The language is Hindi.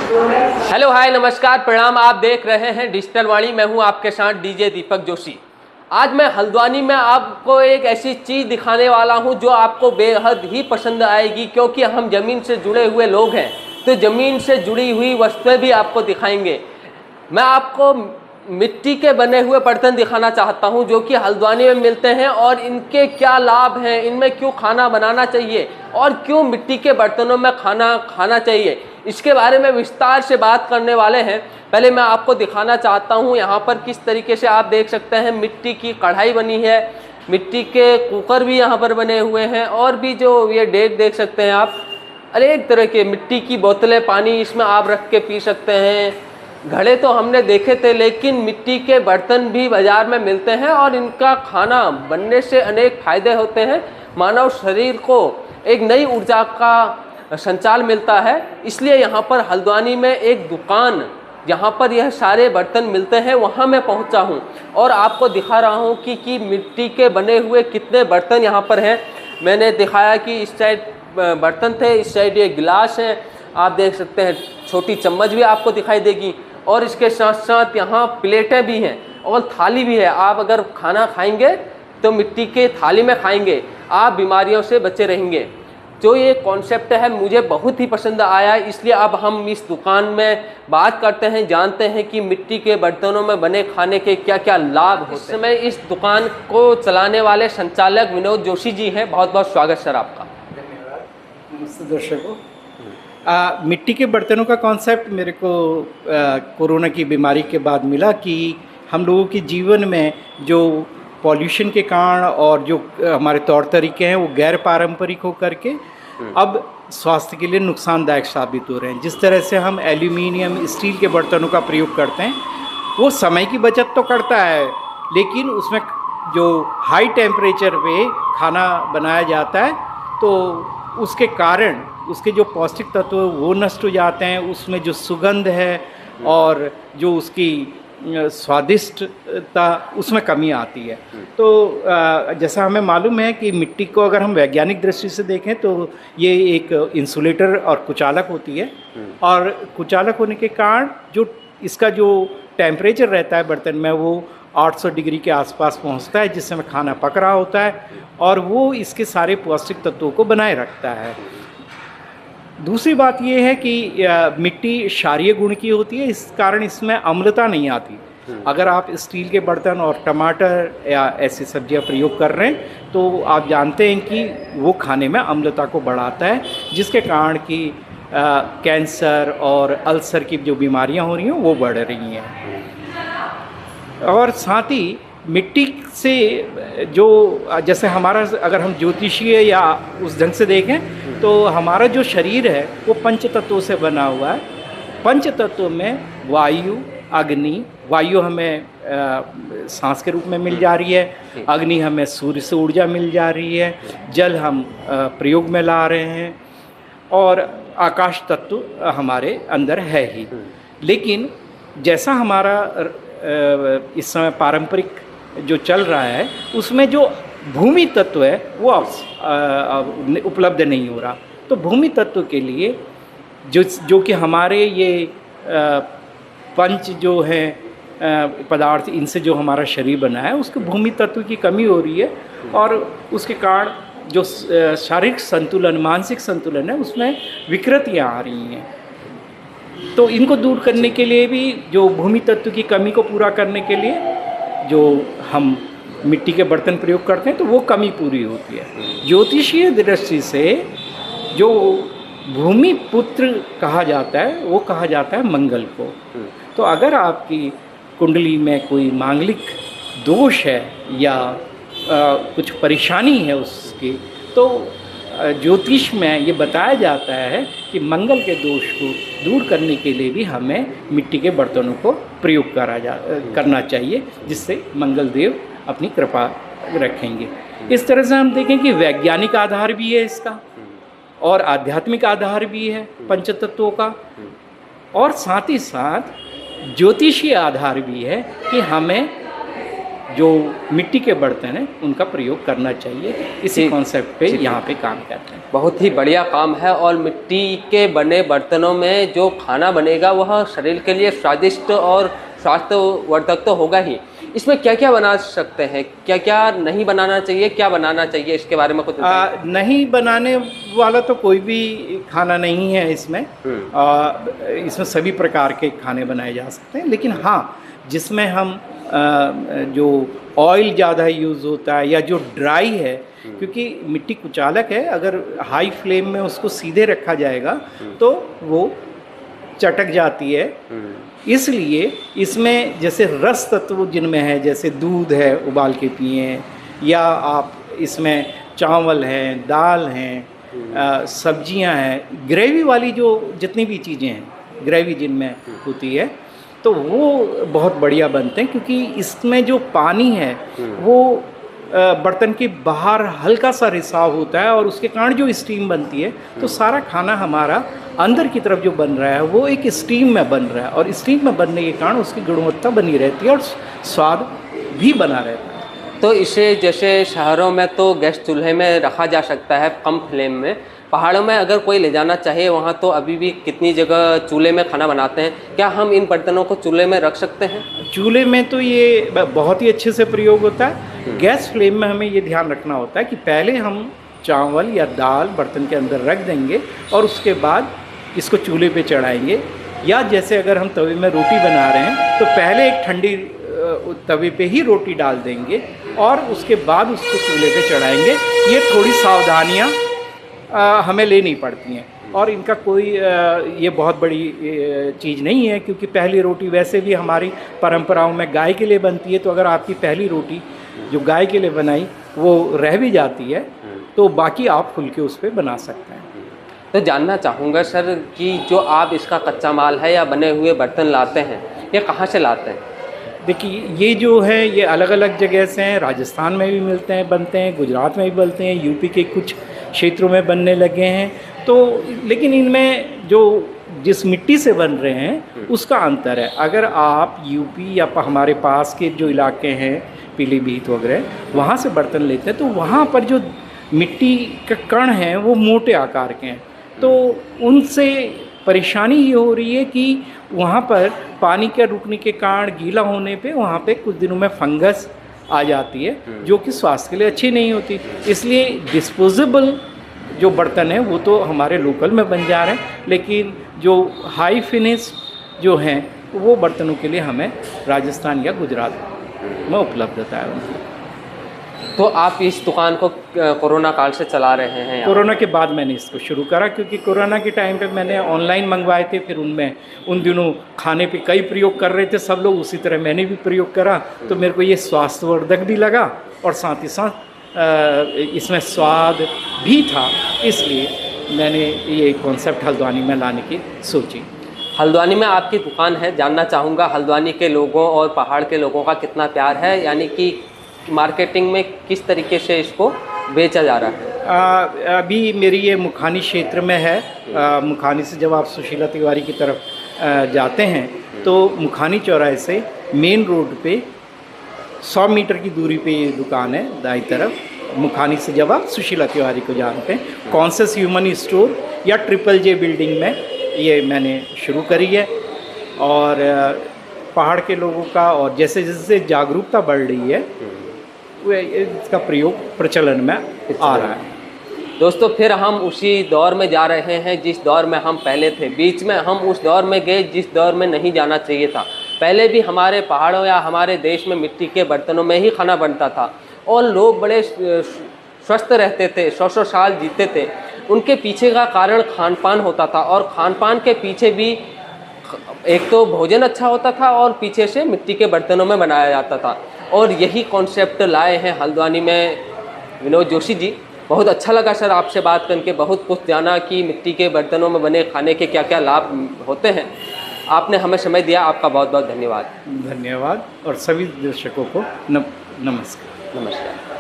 हेलो हाय नमस्कार प्रणाम। आप देख रहे हैं डिजिटल वाणी। मैं हूं आपके साथ डीजे दीपक जोशी। आज मैं हल्द्वानी में आपको एक ऐसी चीज़ दिखाने वाला हूं जो आपको बेहद ही पसंद आएगी, क्योंकि हम ज़मीन से जुड़े हुए लोग हैं तो ज़मीन से जुड़ी हुई वस्तुएं भी आपको दिखाएंगे। मैं आपको मिट्टी के बने हुए बर्तन दिखाना चाहता हूं जो कि हल्द्वानी में मिलते हैं और इनके क्या लाभ हैं, इनमें क्यों खाना बनाना चाहिए और क्यों मिट्टी के बर्तनों में खाना खाना चाहिए, इसके बारे में विस्तार से बात करने वाले हैं। पहले मैं आपको दिखाना चाहता हूं यहाँ पर किस तरीके से आप देख सकते हैं मिट्टी की कढ़ाई बनी है, मिट्टी के कुकर भी यहाँ पर बने हुए हैं और भी जो ये डेग देख सकते हैं आप, अनेक तरह के मिट्टी की बोतलें, पानी इसमें आप रख के पी सकते हैं। घड़े तो हमने देखे थे, लेकिन मिट्टी के बर्तन भी बाज़ार में मिलते हैं और इनका खाना बनने से अनेक फ़ायदे होते हैं। मानव शरीर को एक नई ऊर्जा का संचार मिलता है। इसलिए यहाँ पर हल्द्वानी में एक दुकान जहाँ पर यह सारे बर्तन मिलते हैं वहाँ मैं पहुँचा हूँ और आपको दिखा रहा हूँ कि मिट्टी के बने हुए कितने बर्तन यहाँ पर हैं। मैंने दिखाया कि इस साइड बर्तन थे, इस साइड ये गिलास है, आप देख सकते हैं छोटी चम्मच भी आपको दिखाई देगी और इसके साथ साथ यहाँ प्लेटें भी हैं और थाली भी है। आप अगर खाना खाएंगे तो मिट्टी के थाली में खाएंगे, आप बीमारियों से बचे रहेंगे। जो ये कॉन्सेप्ट है मुझे बहुत ही पसंद आया, इसलिए अब हम इस दुकान में बात करते हैं, जानते हैं कि मिट्टी के बर्तनों में बने खाने के क्या क्या लाभ होते हैं। इस समय इस दुकान को चलाने वाले संचालक विनोद जोशी जी हैं। बहुत बहुत स्वागत सर आपका। धन्यवाद। नमस्ते दर्शकों। मिट्टी के बर्तनों का कॉन्सेप्ट मेरे को कोरोना की बीमारी के बाद मिला कि हम लोगों के जीवन में जो पॉल्यूशन के कारण और जो हमारे तौर तरीके हैं वो गैर पारंपरिक हो करके अब स्वास्थ्य के लिए नुकसानदायक साबित हो रहे हैं। जिस तरह से हम एल्यूमिनियम, स्टील के बर्तनों का प्रयोग करते हैं वो समय की बचत तो करता है, लेकिन उसमें जो हाई टेम्परेचर पे खाना बनाया जाता है तो उसके कारण उसके जो पौष्टिक तत्व वो नष्ट हो जाते हैं, उसमें जो सुगंध है और जो उसकी स्वादिष्टता उसमें कमी आती है। तो जैसा हमें मालूम है कि मिट्टी को अगर हम वैज्ञानिक दृष्टि से देखें तो ये एक इंसुलेटर और कुचालक होती है और कुचालक होने के कारण जो इसका जो टेम्परेचर रहता है बर्तन में वो 800 डिग्री के आसपास पहुंचता है, जिस समय खाना पक रहा होता है और वो इसके सारे पौष्टिक तत्वों को बनाए रखता है। दूसरी बात ये है कि मिट्टी क्षारीय गुण की होती है, इस कारण इसमें अम्लता नहीं आती। अगर आप स्टील के बर्तन और टमाटर या ऐसी सब्जियां प्रयोग कर रहे हैं तो आप जानते हैं कि वो खाने में अम्लता को बढ़ाता है, जिसके कारण कि कैंसर और अल्सर की जो बीमारियां हो रही हैं वो बढ़ रही हैं। और साथ ही मिट्टी से जो जैसे हमारा अगर हम ज्योतिषीय या उस ढंग से देखें तो हमारा जो शरीर है वो पंच तत्वों से बना हुआ है। पंच तत्वों में वायु, अग्नि, वायु हमें सांस के रूप में मिल जा रही है, अग्नि हमें सूर्य से ऊर्जा मिल जा रही है, जल हम प्रयोग में ला रहे हैं और आकाश तत्व हमारे अंदर है ही। लेकिन जैसा हमारा इस समय पारंपरिक जो चल रहा है उसमें जो भूमि तत्व है वो उपलब्ध नहीं हो रहा। तो भूमि तत्व के लिए जो कि हमारे ये पंच जो हैं पदार्थ, इनसे जो हमारा शरीर बना है उसके भूमि तत्व की कमी हो रही है और उसके कारण जो शारीरिक संतुलन, मानसिक संतुलन है उसमें विकृतियाँ आ रही हैं। तो इनको दूर करने के लिए भी, जो भूमि तत्व की कमी को पूरा करने के लिए जो हम मिट्टी के बर्तन प्रयोग करते हैं तो वो कमी पूरी होती है। ज्योतिषीय दृष्टि से जो भूमि पुत्र कहा जाता है वो कहा जाता है मंगल को। तो अगर आपकी कुंडली में कोई मांगलिक दोष है या कुछ परेशानी है उसकी, तो ज्योतिष में ये बताया जाता है कि मंगल के दोष को दूर करने के लिए भी हमें मिट्टी के बर्तनों को प्रयोग करना चाहिए, जिससे मंगल देव अपनी कृपा रखेंगे। इस तरह से हम देखें कि वैज्ञानिक आधार भी है इसका और आध्यात्मिक आधार भी है पंचतत्वों का, और साथ ही साथ ज्योतिषीय आधार भी है कि हमें जो मिट्टी के बर्तन हैं उनका प्रयोग करना चाहिए। इसी जी, कॉन्सेप्ट पे जी, यहाँ पे काम करते हैं। बहुत ही बढ़िया काम है। और मिट्टी के बने बर्तनों में जो खाना बनेगा वह शरीर के लिए स्वादिष्ट और स्वास्थ्यवर्धक तो होगा ही। इसमें क्या क्या बना सकते हैं, क्या क्या नहीं बनाना चाहिए, क्या बनाना चाहिए, इसके बारे में कुछ बताइए। नहीं बनाने वाला तो कोई भी खाना नहीं है इसमें। इसमें सभी प्रकार के खाने बनाए जा सकते हैं, लेकिन हाँ, जिसमें हम जो ऑयल ज़्यादा यूज़ होता है या जो ड्राई है, क्योंकि मिट्टी कुचालक है, अगर हाई फ्लेम में उसको सीधे रखा जाएगा तो वो चटक जाती है। इसलिए इसमें जैसे रस तत्व जिनमें है, जैसे दूध है उबाल के पिए, या आप इसमें चावल हैं, दाल हैं, सब्जियां हैं, ग्रेवी वाली जो जितनी भी चीज़ें हैं, ग्रेवी जिनमें होती है, तो वो बहुत बढ़िया बनते हैं, क्योंकि इसमें जो पानी है वो बर्तन के बाहर हल्का सा रिसाव होता है और उसके कारण जो स्टीम बनती है, तो सारा खाना हमारा अंदर की तरफ जो बन रहा है वो एक स्टीम में बन रहा है, और स्टीम में बनने के कारण उसकी गुणवत्ता बनी रहती है और स्वाद भी बना रहता है। तो इसे जैसे शहरों में तो गैस चूल्हे में रखा जा सकता है कम फ्लेम में, पहाड़ों में अगर कोई ले जाना चाहे वहाँ तो अभी भी कितनी जगह चूल्हे में खाना बनाते हैं, क्या हम इन बर्तनों को चूल्हे में रख सकते हैं? चूल्हे में तो ये बहुत ही अच्छे से प्रयोग होता है। गैस फ्लेम में हमें ये ध्यान रखना होता है कि पहले हम चावल या दाल बर्तन के अंदर रख देंगे और उसके बाद इसको चूल्हे पे चढ़ाएंगे, या जैसे अगर हम तवे में रोटी बना रहे हैं तो पहले एक ठंडी तवे पे ही रोटी डाल देंगे और उसके बाद उसको चूल्हे पे चढ़ाएंगे। ये थोड़ी सावधानियाँ हमें लेनी पड़ती हैं, और इनका कोई ये बहुत बड़ी चीज़ नहीं है, क्योंकि पहली रोटी वैसे भी हमारी परंपराओं में गाय के लिए बनती है। तो अगर आपकी पहली रोटी जो गाय के लिए बनाई वो रह भी जाती है तो बाकी आप खुल के उस पर बना सकते हैं। तो जानना चाहूँगा सर कि जो आप इसका कच्चा माल है या बने हुए बर्तन लाते हैं, ये कहाँ से लाते हैं? देखिए, ये जो है ये अलग अलग जगह से हैं। राजस्थान में भी मिलते हैं, बनते हैं, गुजरात में भी बनते हैं, यूपी के कुछ क्षेत्रों में बनने लगे हैं। तो लेकिन इनमें जो जिस मिट्टी से बन रहे हैं उसका अंतर है। अगर आप यूपी या हमारे पास के जो इलाके हैं, पीलीभीत वगैरह, वहाँ से बर्तन लेते हैं तो वहाँ पर जो मिट्टी के कण हैं वो मोटे आकार के हैं, तो उनसे परेशानी ये हो रही है कि वहाँ पर पानी के रुकने के कारण गीला होने पे वहाँ पे कुछ दिनों में फंगस आ जाती है, जो कि स्वास्थ्य के लिए अच्छी नहीं होती। इसलिए डिस्पोजेबल जो बर्तन है वो तो हमारे लोकल में बन जा रहे हैं, लेकिन जो हाई फिनिश जो हैं वो बर्तनों के लिए हमें राजस्थान या गुजरात में उपलब्धता है उनकी। तो आप इस दुकान को कोरोना काल से चला रहे हैं? कोरोना के बाद मैंने इसको शुरू करा, क्योंकि कोरोना के टाइम पे मैंने ऑनलाइन मंगवाए थे, फिर उनमें उन दिनों खाने पे कई प्रयोग कर रहे थे सब लोग, उसी तरह मैंने भी प्रयोग करा, तो मेरे को ये स्वास्थ्यवर्धक भी लगा और साथ ही साथ इसमें स्वाद भी था, इसलिए मैंने ये कॉन्सेप्ट हल्द्वानी में लाने की सोची। हल्द्वानी में आपकी दुकान है, जानना चाहूँगा हल्द्वानी के लोगों और पहाड़ के लोगों का कितना प्यार है, यानी कि मार्केटिंग में किस तरीके से इसको बेचा जा रहा है? अभी मेरी ये मुखानी क्षेत्र में है। मुखानी से जब आप सुशीला तिवारी की तरफ जाते हैं तो मुखानी चौराहे से मेन रोड पे 100 मीटर की दूरी पे ये दुकान है, दाईं तरफ। मुखानी से जब आप सुशीला तिवारी को जानते हैं, कॉन्शियस ह्यूमन स्टोर या ट्रिपल जे बिल्डिंग में ये मैंने शुरू करी है। और पहाड़ के लोगों का और जैसे जैसे जागरूकता बढ़ रही है इसका प्रयोग प्रचलन में आ रहा है। दोस्तों, फिर हम उसी दौर में जा रहे हैं जिस दौर में हम पहले थे। बीच में हम उस दौर में गए जिस दौर में नहीं जाना चाहिए था। पहले भी हमारे पहाड़ों या हमारे देश में मिट्टी के बर्तनों में ही खाना बनता था और लोग बड़े स्वस्थ रहते थे, 100 साल जीते थे। उनके पीछे का कारण खान पान होता था, और खान पान के पीछे भी एक तो भोजन अच्छा होता था और पीछे से मिट्टी के बर्तनों में बनाया जाता था। और यही कॉन्सेप्ट लाए हैं हल्द्वानी में विनोद जोशी जी। बहुत अच्छा लगा सर आपसे बात करके, बहुत कुछ जाना कि मिट्टी के बर्तनों में बने खाने के क्या क्या लाभ होते हैं। आपने हमें समय दिया, आपका बहुत बहुत धन्यवाद। धन्यवाद, और सभी दर्शकों को नमस्कार। नमस्कार।